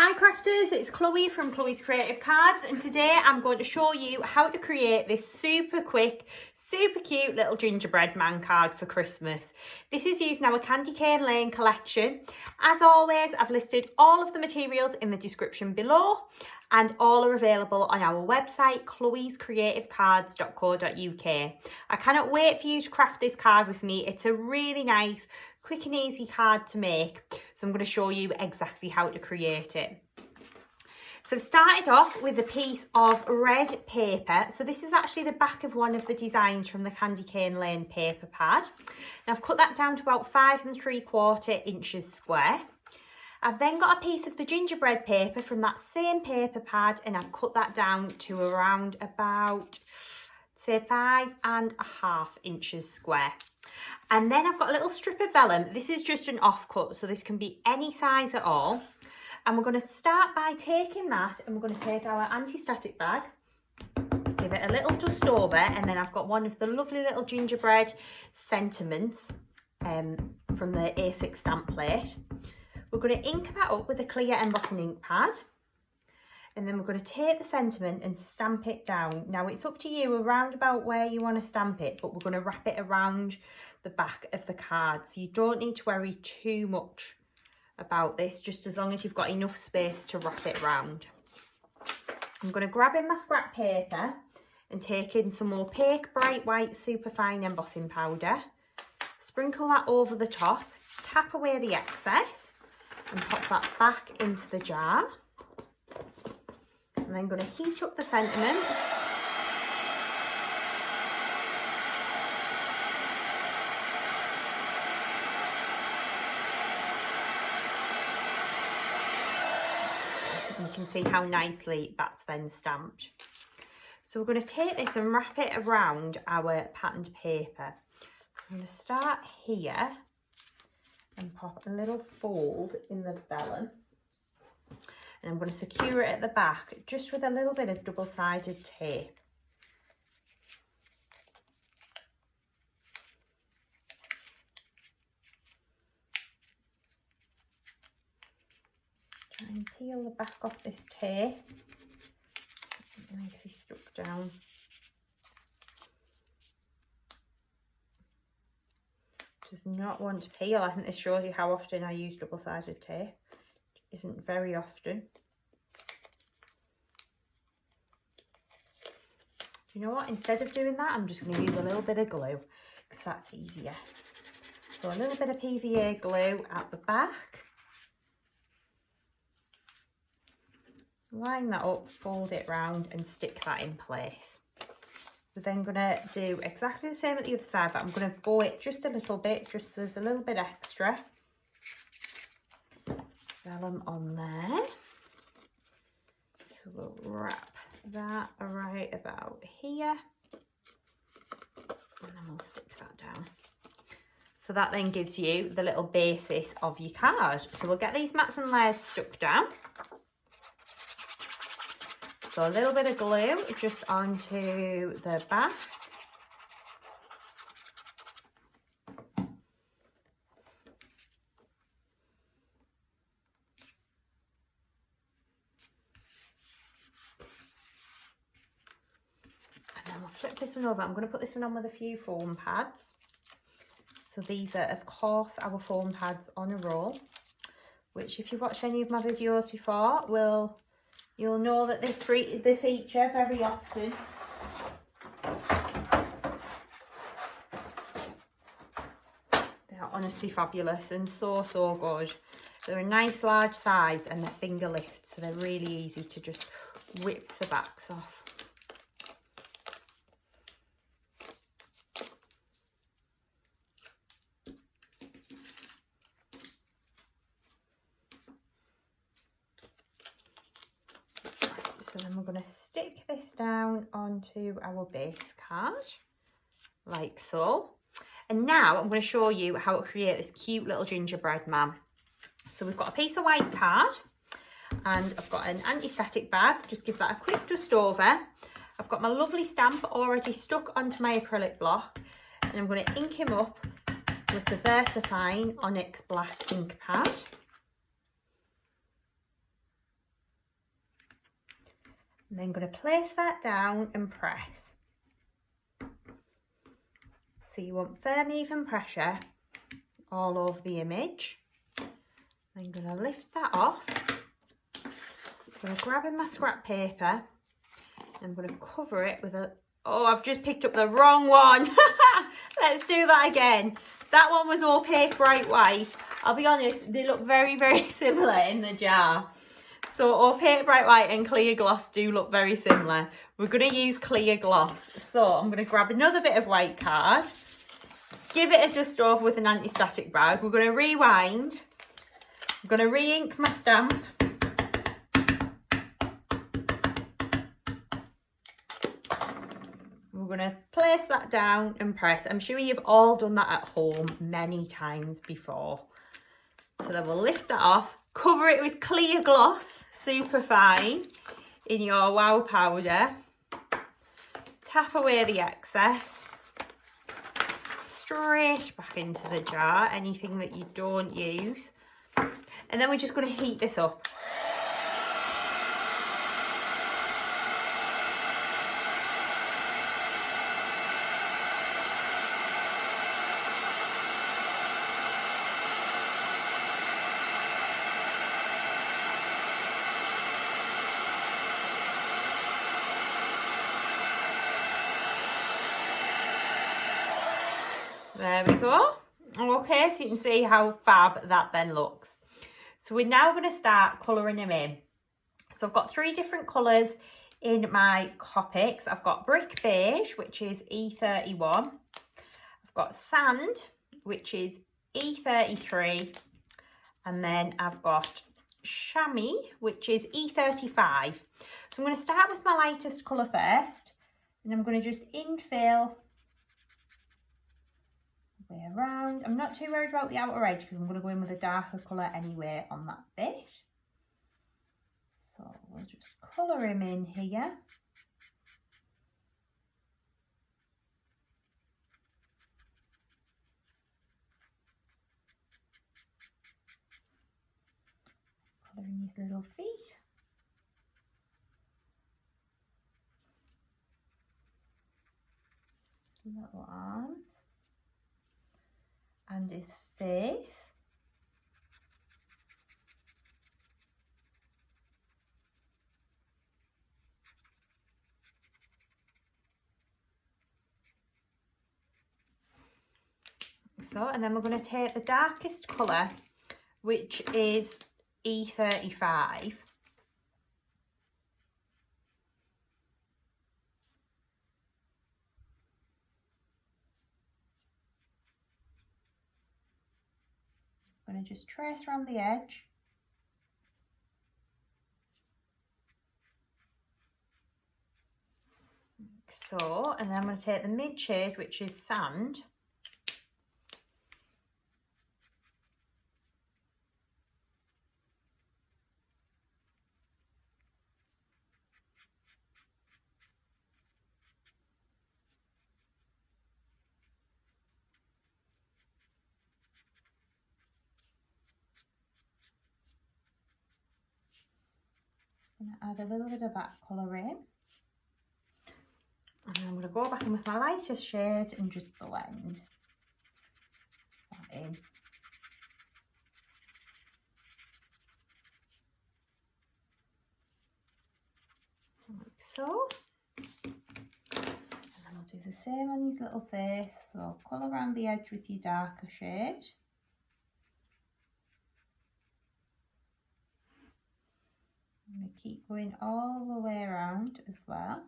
Hi crafters, it's Chloe from Chloe's Creative Cards, and today I'm going to show you how to create this super quick, super cute little gingerbread man card for Christmas. This is using our Candy Cane Lane collection. As always, I've listed all of the materials in the description below, and all are available on our website, chloescreativecards.co.uk. I cannot wait for you to craft this card with me. It's a really nice, quick and easy card to make, so I'm going to show you exactly how to create it. So I've started off with a piece of red paper. So this is actually the back of one of the designs from the Candy Cane Lane paper pad. Now I've cut that down to about 5 3/4 inches square. I've then got a piece of the gingerbread paper from that same paper pad, and I've cut that down to around about, say, 5 1/2 inches square. And then I've got a little strip of vellum. This is just an offcut, so this can be any size at all. And we're going to start by taking that, and we're going to take our anti-static bag, give it a little dust over, and then I've got one of the lovely little gingerbread sentiments from the A6 stamp plate. We're going to ink that up with a clear embossing ink pad. And then we're going to take the sentiment and stamp it down. Now it's up to you around about where you want to stamp it, but we're going to wrap it around the back of the card. So you don't need to worry too much about this, just as long as you've got enough space to wrap it around. I'm going to grab in my scrap paper and take in some opaque bright white superfine embossing powder. Sprinkle that over the top, tap away the excess and pop that back into the jar. And I'm going to heat up the sentiment. You can see how nicely that's then stamped. So we're going to take this and wrap it around our patterned paper. So I'm going to start here and pop a little fold in the vellum. And I'm going to secure it at the back just with a little bit of double-sided tape. Try and peel the back off this tape. Nicely stuck down. Does not want to peel. I think this shows you how often I use double-sided tape. Isn't very often. You know what, instead of doing that, I'm just going to use a little bit of glue because that's easier. So a little bit of PVA glue at the back. Line that up, fold it round and stick that in place. We're then going to do exactly the same at the other side, but I'm going to bow it just a little bit, just so there's a little bit extra. Vellum on there. So we'll wrap that right about here. And then we'll stick that down. So that then gives you the little basis of your card. So we'll get these mats and layers stuck down. So a little bit of glue just onto the back. Flip this one over. I'm going to put this one on with a few foam pads. So these are, of course, our foam pads on a roll, which if you've watched any of my videos before, you'll know that they feature very often. They are honestly fabulous and so good. They're a nice large size and they're finger lift, so they're really easy to just rip the backs off. So then we're going to stick this down onto our base card, like so. And now I'm going to show you how to create this cute little gingerbread man. So we've got a piece of white card, and I've got an anti-static bag. Just give that a quick dust over. I've got my lovely stamp already stuck onto my acrylic block, and I'm going to ink him up with the Superfine Onyx Black ink pad. And then I'm going to place that down and press. So you want firm, even pressure all over the image. I'm going to lift that off. I'm going to grab my scrap paper and I'm going to cover it with a... Oh, I've just picked up the wrong one. Let's do that again. That one was opaque bright white. I'll be honest, they look very, very similar in the jar. So opaque bright white and clear gloss do look very similar. We're going to use clear gloss. So I'm going to grab another bit of white card, give it a dust over with an anti-static rag. We're going to rewind. I'm going to re-ink my stamp. We're going to place that down and press. I'm sure you've all done that at home many times before. So then we'll lift that off, cover it with clear gloss, Superfine, in your wow powder. Tap away the excess. Straight back into the jar, anything that you don't use. And then we're just going to heat this up. There we go. Okay, so you can see how fab that then looks. So we're now going to start colouring them in. So I've got 3 different colours in my Copics. I've got Brick Beige, which is E31. I've got Sand, which is E33. And then I've got Chamois, which is E35. So I'm going to start with my lightest colour first. And I'm going to just infill way around. I'm not too worried about the outer edge because I'm going to go in with a darker colour anyway on that bit. So we'll just colour him in here. Colouring his little feet. Little arms. And his face. So, and then we're going to take the darkest colour, which is E35. I'm going to just trace around the edge. Like so, and then I'm going to take the mid shade, which is Sand. I'm going to add a little bit of that colour in. And I'm going to go back in with my lightest shade and just blend that in. Like so. And then I'll do the same on his little face. So colour around the edge with your darker shade. I'm going to keep going all the way around as well.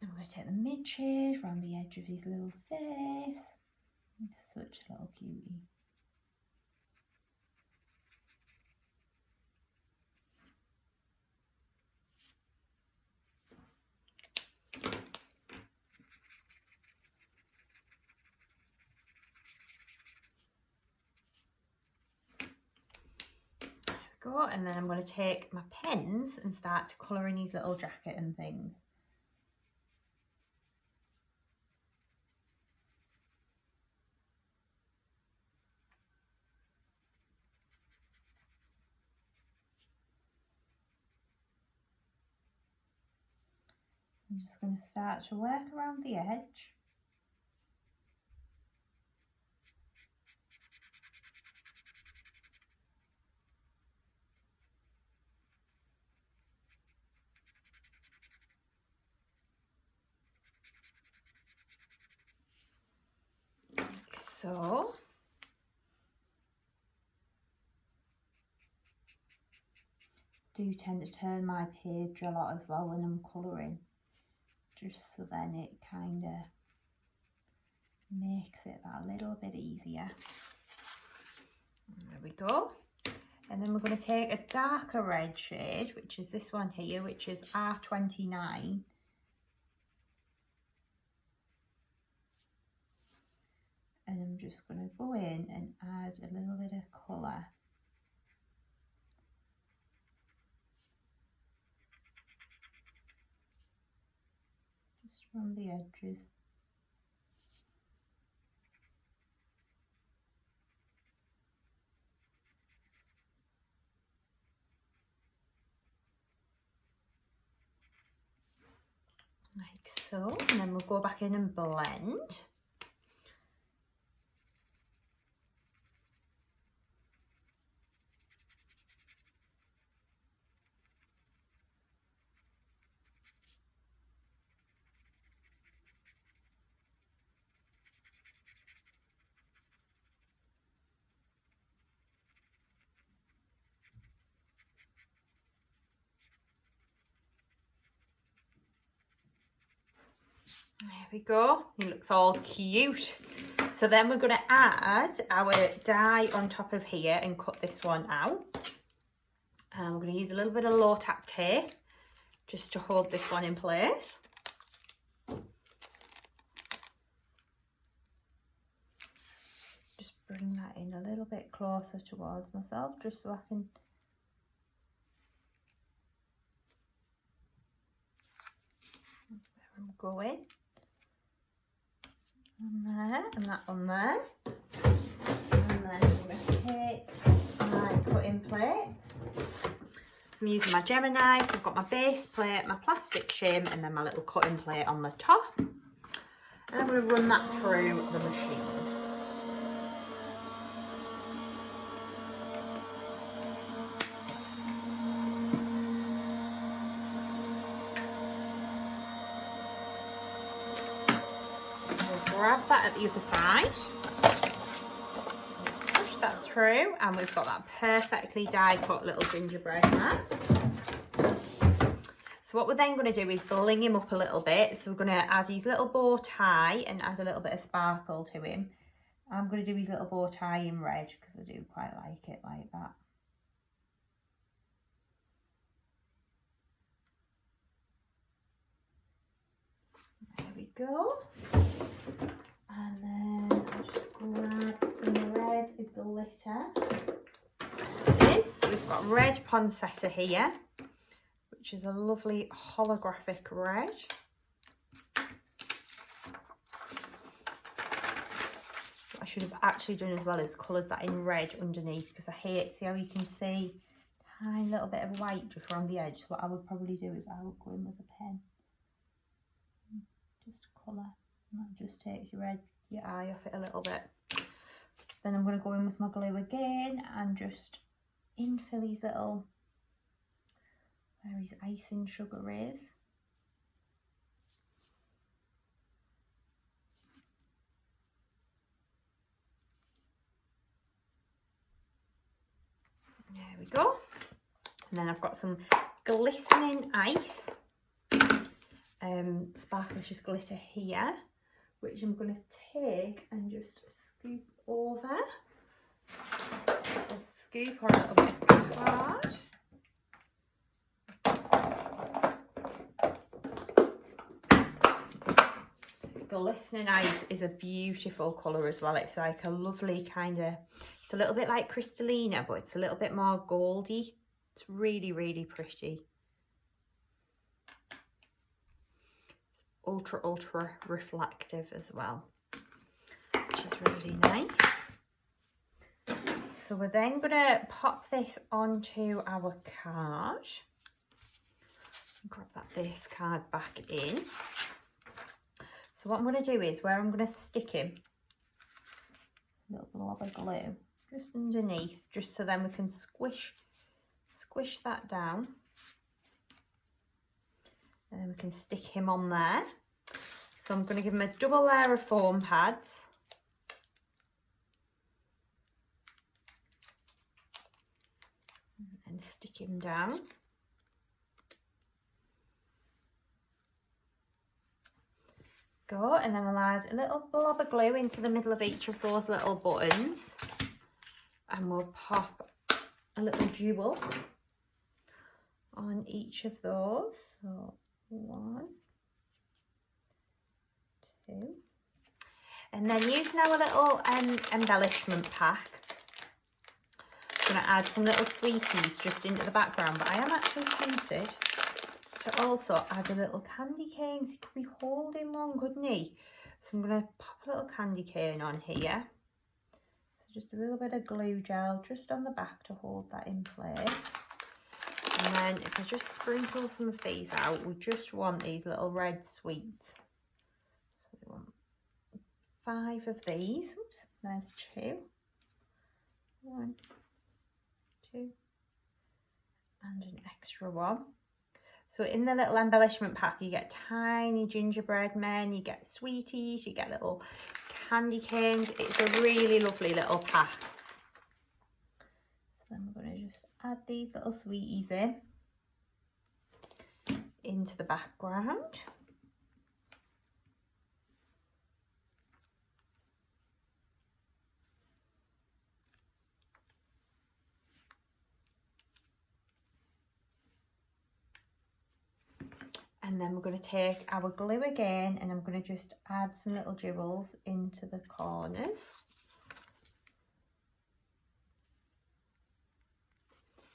I'm going to take the mid shade around the edge of his little face. He's such a little cutie. go, and then I'm going to take my pens and start to colour in his little jacket and things. So I'm just going to start to work around the edge. So, do tend to turn my page a lot as well when I'm colouring, just so then it kind of makes it that little bit easier. There we go. And then we're going to take a darker red shade, which is this one here, which is R29. And I'm just going to go in and add a little bit of colour. Just around the edges. Like so, and then we'll go back in and blend. There we go, he looks all cute. So then we're going to add our dye on top of here and cut this one out. And we're going to use a little bit of low tack tape just to hold this one in place. Just bring that in a little bit closer towards myself just so I can where I'm going. On there, and that on there. And then I'm going to take my cutting plates. So I'm using my Gemini, so I've got my base plate, my plastic shim, and then my little cutting plate on the top. And I'm going to run that through the machine. Grab that at the other side, just push that through, and we've got that perfectly die cut little gingerbread man. So what we're then going to do is bling him up a little bit. So we're going to add his little bow tie and add a little bit of sparkle to him. I'm going to do his little bow tie in red because I do quite like it like that. There we go. And then I'll just grab some red glitter. We've got red poinsettia here, which is a lovely holographic red. What I should have actually done as well is coloured that in red underneath, because I hate, see how you can see a tiny little bit of white just around the edge. So what I would probably do is I would go in with a pen, just colour. And that just takes your eye off it a little bit. Then I'm going to go in with my glue again and just infill his little, where his icing sugar is. There we go. And then I've got some glistening ice, Sparkelicious glitter here, which I'm going to take and just scoop over. I'll scoop on a little bit of card. Glistening ice is a beautiful colour as well. It's like a lovely kind of It's a little bit like Crystallina, but it's a little bit more goldy. It's really, really pretty. It's ultra, ultra reflective as well, which is really nice. So we're then going to pop this onto our card. Grab that base card back in. So what I'm going to do is where I'm going to stick him, a little blob of glue just underneath, just so then we can squish that down. And then we can stick him on there. So I'm going to give him a double layer of foam pads. And stick him down. Go, and then we'll add a little blob of glue into the middle of each of those little buttons. And we'll pop a little jewel on each of those. So 1, 2. And then using our little embellishment pack, I'm going to add some little sweeties just into the background, but I am actually tempted to also add a little candy cane. He could be holding one, couldn't he? So I'm going to pop a little candy cane on here. So just a little bit of glue gel just on the back to hold that in place. And then if I just sprinkle some of these out, we just want these little red sweets. So we want 5 of these. Oops, there's 2. 1, 2, and an extra one. So in the little embellishment pack, you get tiny gingerbread men, you get sweeties, you get little candy canes. It's a really lovely little pack. So then we're going to just add these little sweeties into the background. And then we're going to take our glue again, and I'm going to just add some little jewels into the corners.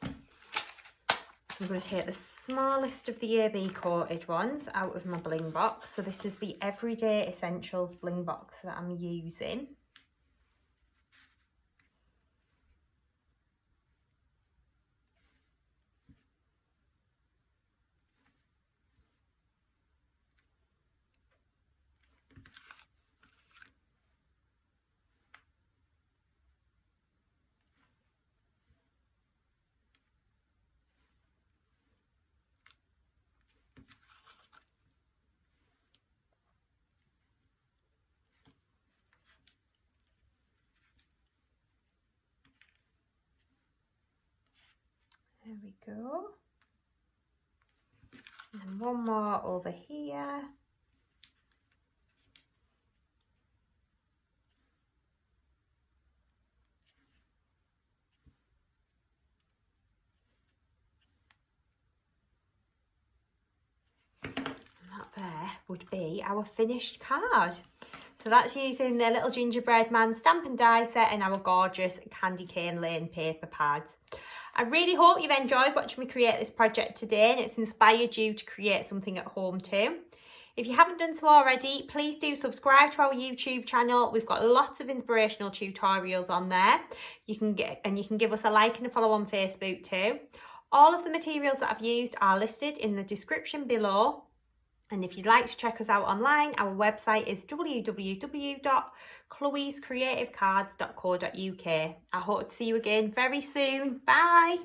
So I'm going to take the smallest of the AB coated ones out of my bling box. So this is the Everyday Essentials bling box that I'm using. There we go. And one more over here. There would be our finished card. So that's using the little Gingerbread Man stamp and die set and our gorgeous candy cane lane paper pads. I really hope you've enjoyed watching me create this project today and it's inspired you to create something at home too. If you haven't done so already, please do subscribe to our YouTube channel. We've got lots of inspirational tutorials on there. You can give us a like and a follow on Facebook too. All of the materials that I've used are listed in the description below. And if you'd like to check us out online, our website is www.chloescreativecards.co.uk. I hope to see you again very soon. Bye!